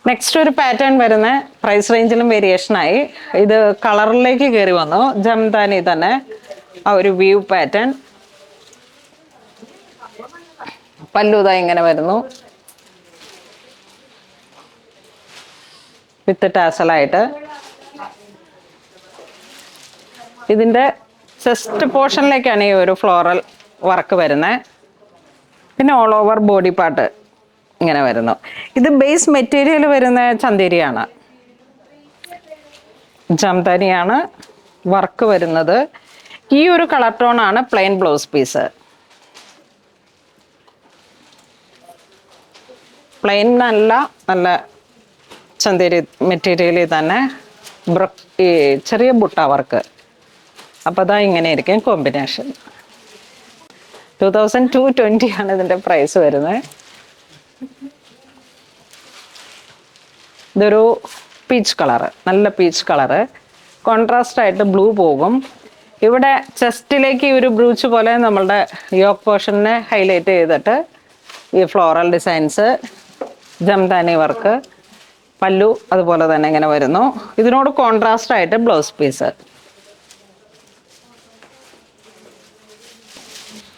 Next ഒരു pattern വരുന്ന price റേഞ്ചിലും variation ആയി. ഇത് കളറിലേക്ക് കയറി വന്നു. ജംദാനി തന്നെ ആ ഒരു വ്യൂ പാറ്റേൺ. പല്ലുത ഇങ്ങനെ വരുന്നു വിത്ത് ടാസലായിട്ട്. ഇതിൻ്റെ ചെസ്റ്റ് പോർഷനിലേക്കാണ് ഈ ഒരു ഫ്ലോറൽ വർക്ക് വരുന്നത്. പിന്നെ ഓൾ ഓവർ ബോഡി പാർട്ട് ഇങ്ങനെ വരുന്നു. ഇത് ബേസ് മെറ്റീരിയൽ വരുന്ന ചന്തേരിയാണ്, ജംദാനിയാണ് വർക്ക് വരുന്നത്. ഈ ഒരു കളർ ടോണാണ് പ്ലെയിൻ ബ്ലൗസ് പീസ്. പ്ലെയിൻ അല്ല, നല്ല ചന്തേരി മെറ്റീരിയലിൽ തന്നെ ഈ ചെറിയ ബുട്ട വർക്ക്. അപ്പോൾ അതാ ഇങ്ങനെ ആയിരിക്കും കോമ്പിനേഷൻ. 2220 ആണ് ഇതിൻ്റെ പ്രൈസ് വരുന്നത്. ഇതൊരു പീച്ച് കളറ്, നല്ല പീച്ച് കളറ്. കോൺട്രാസ്റ്റ് ആയിട്ട് ബ്ലൂ പോകും. ഇവിടെ ചെസ്റ്റിലേക്ക് ഒരു ബ്രൂച്ച് പോലെ നമ്മളുടെ യോക്ക് പോർഷനെ ഹൈലൈറ്റ് ചെയ്തിട്ട് ഈ ഫ്ലോറൽ ഡിസൈൻസ്, ജംദാനി വർക്ക്, പല്ലു അതുപോലെ തന്നെ ഇങ്ങനെ വരുന്നു. ഇതിനോട് കോൺട്രാസ്റ്റ് ആയിട്ട് ബ്ലൗസ് പീസ്.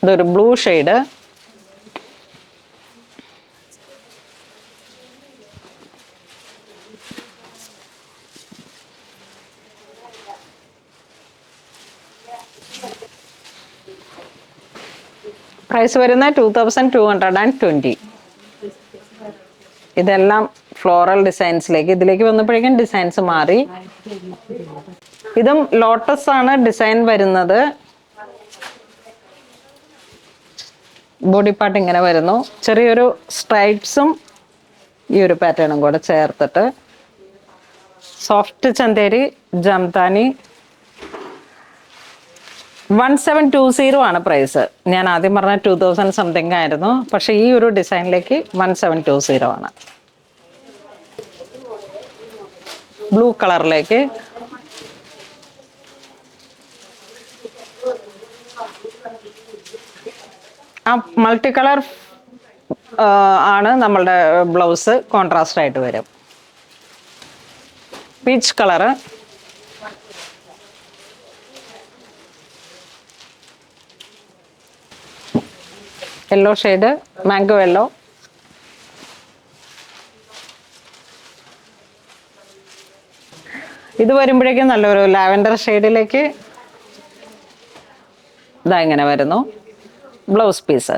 ഇതൊരു ബ്ലൂ ഷെയ്ഡ്. പ്രൈസ് വരുന്ന 2220. ഇതെല്ലാം ഫ്ലോറൽ ഡിസൈൻസിലേക്ക്, ഇതിലേക്ക് വന്നപ്പോഴേക്കും ഡിസൈൻസ് മാറി. ഇതും ലോട്ടസ് ആണ് ഡിസൈൻ വരുന്നത്. ബോഡി പാർട്ട് ഇങ്ങനെ വരുന്നു. ചെറിയൊരു സ്ട്രൈപ്സും ഈ ഒരു പാറ്റേണും കൂടെ ചേർത്തിട്ട്. സോഫ്റ്റ് ചന്തേരി ജംദാനി 1720 ആണ് പ്രൈസ്. ഞാൻ ആദ്യം പറഞ്ഞ 2000 സംതിങ് ആയിരുന്നു, പക്ഷെ ഈ ഒരു ഡിസൈനിലേക്ക് 1720 ആണ്. ബ്ലൂ കളറിലേക്ക് ആ മൾട്ടി കളർ ആണ് നമ്മളുടെ ബ്ലൗസ്. കോൺട്രാസ്റ്റ് ആയിട്ട് വരും. Peach colour, yellow shade, mango yellow. ഇത് വരുമ്പോഴേക്കും നല്ലൊരു ലാവൻഡർ ഷെയ്ഡിലേക്ക് ഇതാ ഇങ്ങനെ വരുന്നു ബ്ലൗസ് പീസ്.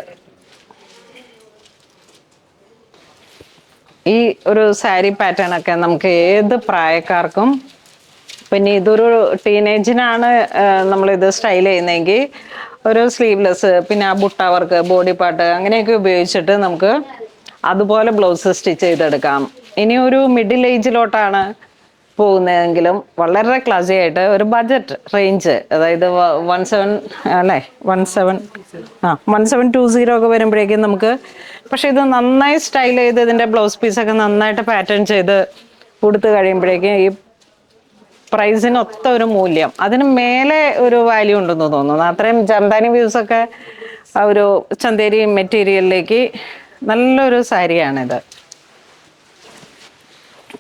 ഈ ഒരു സാരി പാറ്റേൺ ഒക്കെ നമുക്ക് ഏത് പ്രായക്കാർക്കും, പിന്നെ ഇതൊരു ടീനേജിനാണ് നമ്മളിത് സ്റ്റൈൽ ചെയ്യുന്നതെങ്കിൽ ഒരു സ്ലീവ്ലെസ്, പിന്നെ ആ ബുട്ട വർക്ക്, ബോഡി പാർട്ട് അങ്ങനെയൊക്കെ ഉപയോഗിച്ചിട്ട് നമുക്ക് അതുപോലെ ബ്ലൗസ് സ്റ്റിച്ച് ചെയ്തെടുക്കാം. ഇനി ഒരു മിഡിൽ ഏജിലോട്ടാണ് പോകുന്നതെങ്കിലും വളരെ ക്ലാസി ആയിട്ട് ഒരു ബഡ്ജറ്റ് റേഞ്ച്, അതായത് 1720 ഒക്കെ വരുമ്പോഴേക്കും നമുക്ക്, പക്ഷെ ഇത് നന്നായി സ്റ്റൈൽ ചെയ്ത് ഇതിൻ്റെ ബ്ലൗസ് പീസൊക്കെ നന്നായിട്ട് പാറ്റേൺ ചെയ്ത് കൊടുത്തു കഴിയുമ്പോഴേക്കും ഈ പ്രൈസിന് ഒത്ത ഒരു മൂല്യം, അതിന് മേലെ ഒരു വാല്യൂ ഉണ്ടെന്ന് തോന്നുന്നു. അത്രയും ജംദാനി വ്യൂസൊക്കെ ആ ഒരു ചന്തേരി മെറ്റീരിയലിലേക്ക് നല്ലൊരു സാരിയാണിത്.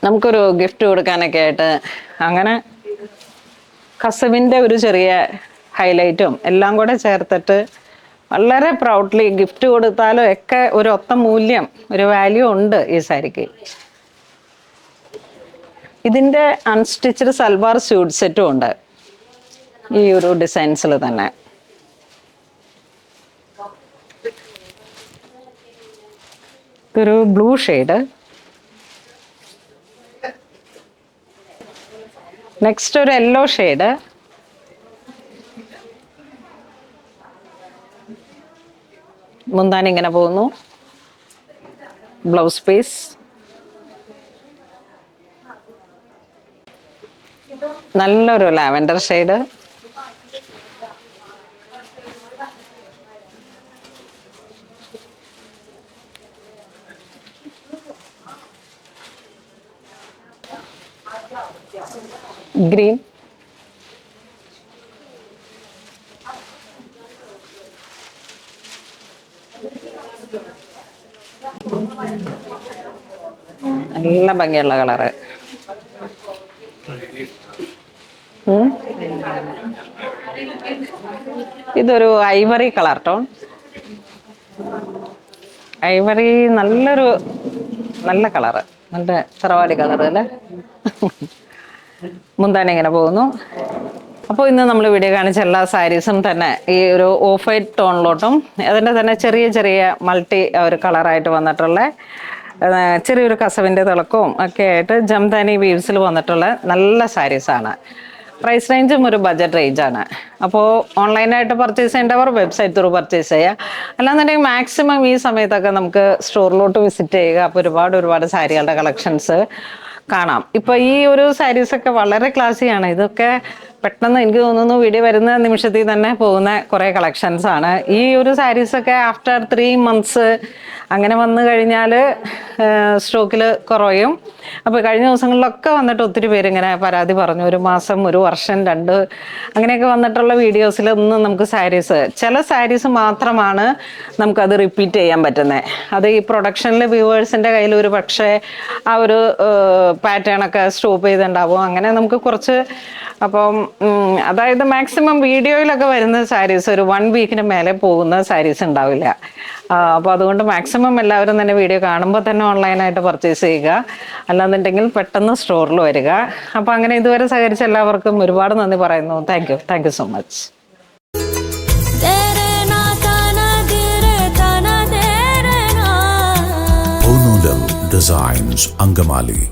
നമുക്കൊരു ഗിഫ്റ്റ് കൊടുക്കാനൊക്കെ ആയിട്ട് അങ്ങനെ കസവിൻ്റെ ഒരു ചെറിയ ഹൈലൈറ്റും എല്ലാം കൂടെ ചേർത്തിട്ട് വളരെ പ്രൗഡ്ലി ഗിഫ്റ്റ് കൊടുത്താലും ഒക്കെ ഒരു ഒത്ത മൂല്യം, ഒരു വാല്യൂ ഉണ്ട് ഈ സാരിക്ക്. ഇതിൻ്റെ അൺസ്റ്റിച്ചഡ് സൽവാർ സ്യൂട്ട് സെറ്റും ഉണ്ട് ഈ ഒരു ഡിസൈൻസിൽ തന്നെ. ഇതൊരു ബ്ലൂ ഷെയ്ഡ്. നെക്സ്റ്റ് ഒരു യെല്ലോ ഷെയ്ഡ്. മുന്താനി ഇങ്ങനെ പോകുന്നു. ബ്ലൗസ് പീസ് നല്ലൊരു ലാവൻഡർ ഷെയ്ഡ്. ഗ്രീൻ. നല്ല ഭംഗിയുള്ള കളറ്. ഇതൊരു ഐവറി കളർ ടോൺ. ഐവറി നല്ല കളറ്, നല്ല തറവാടി കളർ അല്ലേ. മുന്താന ഇങ്ങനെ പോകുന്നു. അപ്പോൾ ഇന്ന് നമ്മൾ വീഡിയോ കാണിച്ച എല്ലാ സാരീസും തന്നെ ഈ ഒരു ഓഫ് വൈറ്റ് ടോണിലോട്ടും അതിൻ്റെ തന്നെ ചെറിയ ചെറിയ മൾട്ടി ഒരു കളറായിട്ട് വന്നിട്ടുള്ള ചെറിയൊരു കസവിൻ്റെ തിളക്കവും ഒക്കെ ആയിട്ട് ജംദാനി വീവ്സിൽ വന്നിട്ടുള്ള നല്ല സാരീസാണ്. പ്രൈസ് റേഞ്ചും ഒരു ബഡ്ജറ്റ് റേഞ്ചാണ്. അപ്പോൾ ഓൺലൈനായിട്ട് പർച്ചേസ് ചെയ്യേണ്ടവർ വെബ്സൈറ്റ് ത്രൂ പർച്ചേസ് ചെയ്യുക. അല്ലാന്നുണ്ടെങ്കിൽ മാക്സിമം ഈ സമയത്തൊക്കെ നമുക്ക് സ്റ്റോറിലോട്ട് വിസിറ്റ് ചെയ്യുക. അപ്പോൾ ഒരുപാട് സാരികളുടെ കളക്ഷൻസ് കാണാം. ഇപ്പോൾ ഈ ഒരു സാരീസൊക്കെ വളരെ ക്ലാസ്സിയാണ്. ഇതൊക്കെ പെട്ടെന്ന് എനിക്ക് തോന്നുന്നു വീഡിയോ വരുന്ന നിമിഷത്തിൽ തന്നെ പോകുന്ന കുറേ കളക്ഷൻസ് ആണ്. ഈ ഒരു സാരീസൊക്കെ ആഫ്റ്റർ 3 months അങ്ങനെ വന്നു കഴിഞ്ഞാൽ സ്റ്റോക്കിൽ കുറയും. അപ്പോൾ കഴിഞ്ഞ ദിവസങ്ങളിലൊക്കെ വന്നിട്ട് ഒത്തിരി പേര് ഇങ്ങനെ പരാതി പറഞ്ഞു. 1 മാസം, 1 വർഷം, 2 അങ്ങനെയൊക്കെ വന്നിട്ടുള്ള വീഡിയോസിലൊന്നും നമുക്ക് ചില സാരീസ് മാത്രമാണ് നമുക്കത് റിപ്പീറ്റ് ചെയ്യാൻ പറ്റുന്നത്. അത് ഈ പ്രൊഡക്ഷനിൽ വ്യൂവേഴ്സിൻ്റെ കയ്യിൽ ഒരു പക്ഷേ ആ ഒരു പാറ്റേൺ ഒക്കെ സ്റ്റോപ്പ് ചെയ്തിട്ടുണ്ടാവും. അങ്ങനെ നമുക്ക് കുറച്ച് അപ്പം അതായത് മാക്സിമം വീഡിയോയിലൊക്കെ വരുന്ന സാരീസ് ഒരു 1 വീക്കിന് മേലെ പോകുന്ന സാരീസ് ഉണ്ടാവില്ല. അപ്പോൾ അതുകൊണ്ട് മാക്സിമം എല്ലാവരും തന്നെ വീഡിയോ കാണുമ്പോൾ തന്നെ ഓൺലൈനായിട്ട് പർച്ചേസ് ചെയ്യുക. അല്ലാന്നുണ്ടെങ്കിൽ പെട്ടെന്ന് സ്റ്റോറിൽ വരിക. അപ്പോൾ അങ്ങനെ ഇതുവരെ സഹകരിച്ച എല്ലാവർക്കും ഒരുപാട് നന്ദി പറയുന്നു. Thank you so much. Onodal Designs, Angamali.